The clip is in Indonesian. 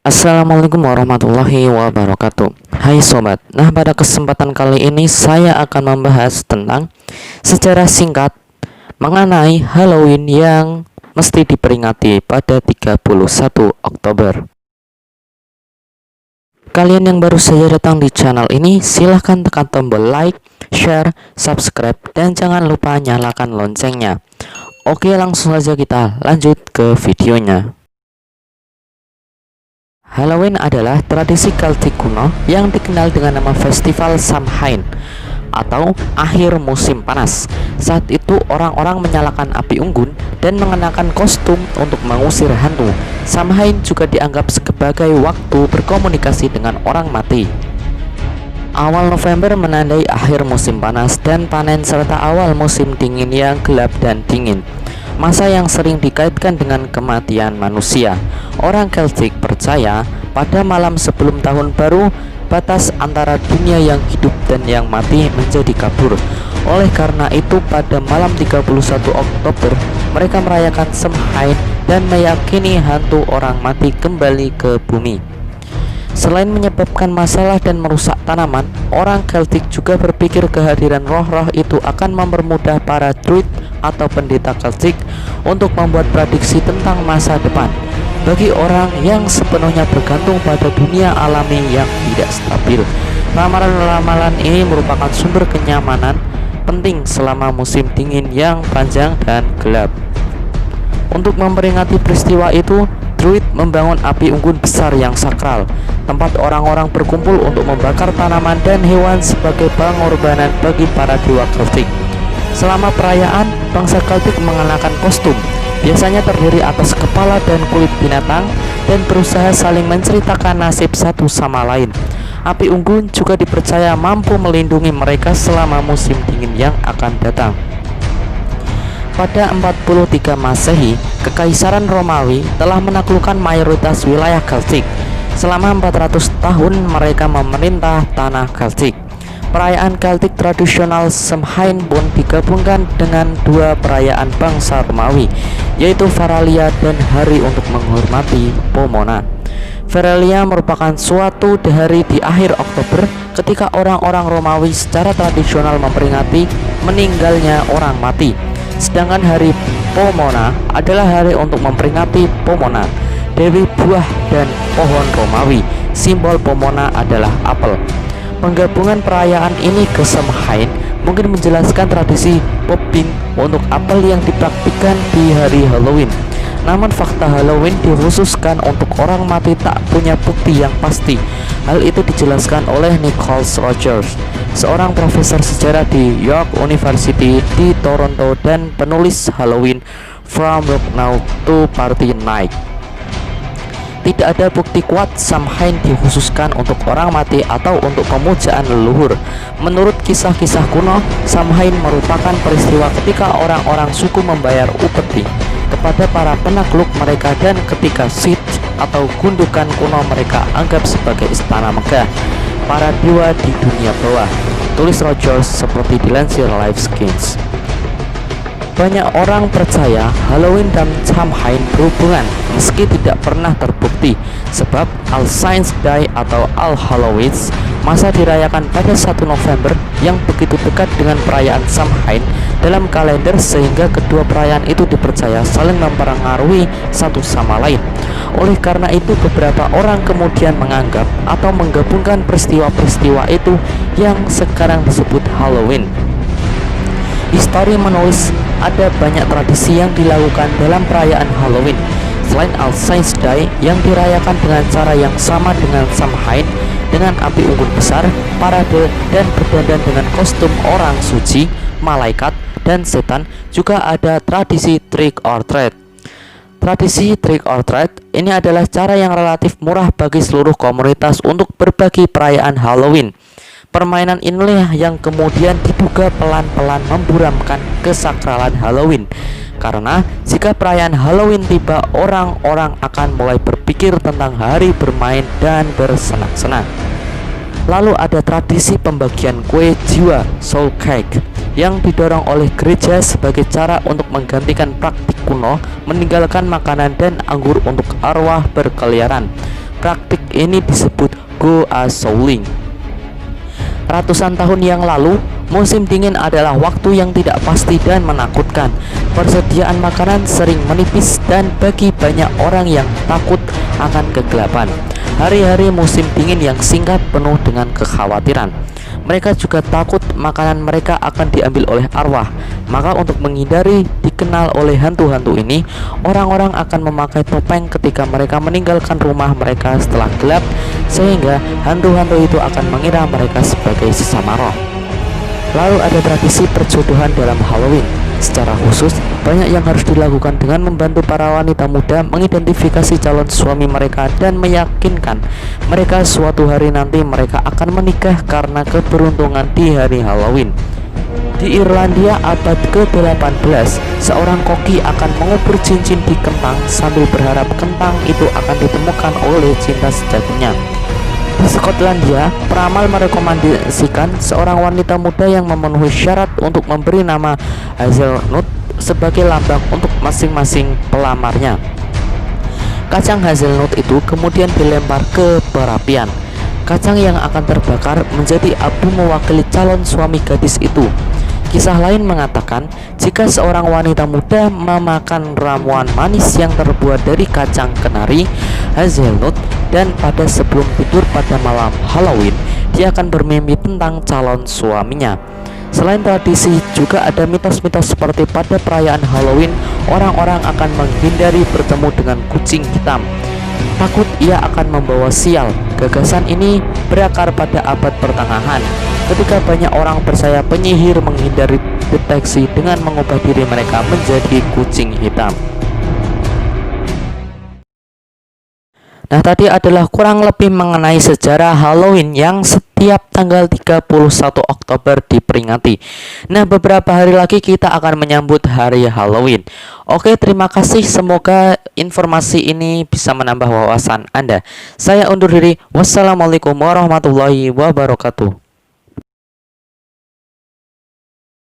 Assalamualaikum warahmatullahi wabarakatuh. Hai sobat, nah pada kesempatan kali ini saya akan membahas tentang sejarah singkat mengenai Halloween yang mesti diperingati pada 31 Oktober. Kalian yang baru saja datang di channel ini, silahkan tekan tombol like, share, subscribe, dan jangan lupa nyalakan loncengnya. Oke, langsung saja kita lanjut ke videonya. Halloween adalah tradisi Celtic kuno yang dikenal dengan nama Festival Samhain atau akhir musim panas. Saat itu orang-orang menyalakan api unggun dan mengenakan kostum untuk mengusir hantu. Samhain juga dianggap sebagai waktu berkomunikasi dengan orang mati. Awal November menandai akhir musim panas dan panen serta awal musim dingin yang gelap dan dingin. Masa yang sering dikaitkan dengan kematian manusia. Orang Celtic percaya pada malam sebelum tahun baru, batas antara dunia yang hidup dan yang mati menjadi kabur. Oleh karena itu pada malam 31 Oktober mereka merayakan Samhain dan meyakini hantu orang mati kembali ke bumi. Selain menyebabkan masalah dan merusak tanaman, orang Celtic juga berpikir kehadiran roh-roh itu akan mempermudah para druid atau pendeta Celtic untuk membuat prediksi tentang masa depan. Bagi orang yang sepenuhnya bergantung pada dunia alami yang tidak stabil, ramalan-ramalan ini merupakan sumber kenyamanan penting selama musim dingin yang panjang dan gelap. Untuk memperingati peristiwa itu, druid membangun api unggun besar yang sakral, tempat orang-orang berkumpul untuk membakar tanaman dan hewan sebagai pengorbanan bagi para dewa Celtic. Selama perayaan, bangsa Celtic mengenakan kostum, biasanya terdiri atas kepala dan kulit binatang, dan berusaha saling menceritakan nasib satu sama lain. Api unggun juga dipercaya mampu melindungi mereka selama musim dingin yang akan datang. Pada 43 Masehi, Kekaisaran Romawi telah menaklukkan mayoritas wilayah Celtic. Selama 400 tahun mereka memerintah tanah Celtic. Perayaan Celtic tradisional Samhain pun digabungkan dengan dua perayaan bangsa Romawi, yaitu Feralia dan hari untuk menghormati Pomona. Feralia merupakan suatu hari di akhir Oktober ketika orang-orang Romawi secara tradisional memperingati meninggalnya orang mati. Sedangkan hari Pomona adalah hari untuk memperingati Pomona, dewi buah dan pohon Romawi. Simbol Pomona adalah apel. Penggabungan perayaan ini ke Samhain mungkin menjelaskan tradisi popping untuk apel yang dipraktikkan di hari Halloween. Namun fakta Halloween dikhususkan untuk orang mati tak punya bukti yang pasti. Hal itu dijelaskan oleh Nicholas Rogers, seorang profesor sejarah di York University di Toronto dan penulis Halloween From Now to Party Night. Tidak ada bukti kuat Samhain dikhususkan untuk orang mati atau untuk pemujaan leluhur. Menurut kisah-kisah kuno, Samhain merupakan peristiwa ketika orang-orang suku membayar upeti kepada para penakluk mereka dan ketika siege atau gundukan kuno mereka anggap sebagai istana megah para dewa di dunia bawah. Tulis Rogers seperti dilansir Liveskins. Banyak orang percaya Halloween dan Samhain berhubungan meski tidak pernah terbukti, sebab All Saints Day atau All Halloweens masa dirayakan pada 1 November yang begitu dekat dengan perayaan Samhain dalam kalender sehingga kedua perayaan itu dipercaya saling mempengaruhi satu sama lain. Oleh karena itu beberapa orang kemudian menganggap atau menggabungkan peristiwa-peristiwa itu yang sekarang disebut Halloween. Histori menulis ada banyak tradisi yang dilakukan dalam perayaan Halloween. Selain All Saints Day yang dirayakan dengan cara yang sama dengan Samhain dengan api unggun besar, parade, dan berdandan dengan kostum orang suci, malaikat, dan setan, juga ada tradisi trick or treat. Tradisi trick or treat ini adalah cara yang relatif murah bagi seluruh komunitas untuk berbagi perayaan Halloween. Permainan inilah yang kemudian diduga pelan-pelan memburamkan kesakralan Halloween. Karena jika perayaan Halloween tiba, orang-orang akan mulai berpikir tentang hari bermain dan bersenang-senang. Lalu ada tradisi pembagian kue jiwa soul cake yang didorong oleh gereja sebagai cara untuk menggantikan praktik kuno meninggalkan makanan dan anggur untuk arwah berkeliaran. Praktik ini disebut Go-a-Souling. Ratusan tahun yang lalu, musim dingin adalah waktu yang tidak pasti dan menakutkan. Persediaan makanan sering menipis dan bagi banyak orang yang takut akan kegelapan. Hari-hari musim dingin yang singkat penuh dengan kekhawatiran. Mereka juga takut makanan mereka akan diambil oleh arwah. Maka untuk menghindari dikenal oleh hantu-hantu ini, orang-orang akan memakai topeng ketika mereka meninggalkan rumah mereka setelah gelap, sehingga hantu-hantu itu akan mengira mereka sebagai sesama roh. Lalu ada tradisi perjodohan dalam Halloween. Secara khusus, banyak yang harus dilakukan dengan membantu para wanita muda mengidentifikasi calon suami mereka dan meyakinkan mereka suatu hari nanti mereka akan menikah karena keberuntungan di hari Halloween. Di Irlandia abad ke-18, seorang koki akan mengubur cincin di kentang sambil berharap kentang itu akan ditemukan oleh cinta sejatinya. Di Skotlandia, peramal merekomendasikan seorang wanita muda yang memenuhi syarat untuk memberi nama hazelnut sebagai lambang untuk masing-masing pelamarnya. Kacang hazelnut itu kemudian dilempar ke perapian. Kacang yang akan terbakar menjadi abu mewakili calon suami gadis itu. Kisah lain mengatakan, jika seorang wanita muda memakan ramuan manis yang terbuat dari kacang kenari, hazelnut, dan pada sebelum tidur pada malam Halloween, dia akan bermimpi tentang calon suaminya. Selain tradisi, juga ada mitos-mitos seperti pada perayaan Halloween, orang-orang akan menghindari bertemu dengan kucing hitam. Takut ia akan membawa sial. Gagasan ini berakar pada abad pertengahan, ketika banyak orang percaya penyihir menghindari deteksi dengan mengubah diri mereka menjadi kucing hitam. Nah, tadi adalah kurang lebih mengenai sejarah Halloween yang setiap tanggal 31 Oktober diperingati. Nah, beberapa hari lagi kita akan menyambut hari Halloween. Oke, terima kasih. Semoga informasi ini bisa menambah wawasan Anda. Saya undur diri. Wassalamualaikum warahmatullahi wabarakatuh.